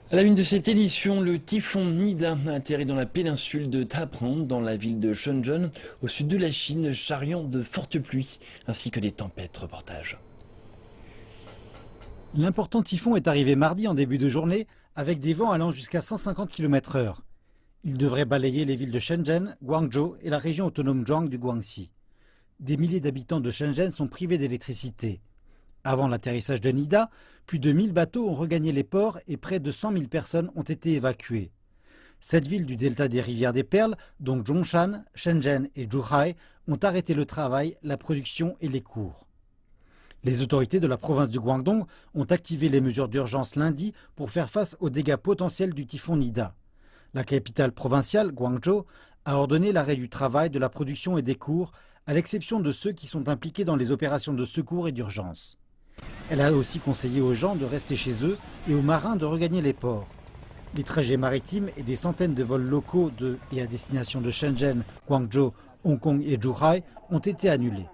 À la une de cette édition, le typhon Nida a atterri dans la péninsule de Taprand, dans la ville de Shenzhen, au sud de la Chine, charriant de fortes pluies ainsi que des tempêtes. Reportage. L'important typhon est arrivé mardi en début de journée avec des vents allant jusqu'à 150 km/h. Il devrait balayer les villes de Shenzhen, Guangzhou et la région autonome Zhuang du Guangxi. Des milliers d'habitants de Shenzhen sont privés d'électricité. Avant l'atterrissage de Nida, plus de 1000 bateaux ont regagné les ports et près de 100 000 personnes ont été évacuées. Cette ville du delta des rivières des Perles, donc Zhongshan, Shenzhen et Zhuhai, ont arrêté le travail, la production et les cours. Les autorités de la province du Guangdong ont activé les mesures d'urgence lundi pour faire face aux dégâts potentiels du typhon Nida. La capitale provinciale, Guangzhou, a ordonné l'arrêt du travail, de la production et des cours, à l'exception de ceux qui sont impliqués dans les opérations de secours et d'urgence. Elle a aussi conseillé aux gens de rester chez eux et aux marins de regagner les ports. Les trajets maritimes et des centaines de vols locaux de et à destination de Shenzhen, Guangzhou, Hong Kong et Zhuhai ont été annulés.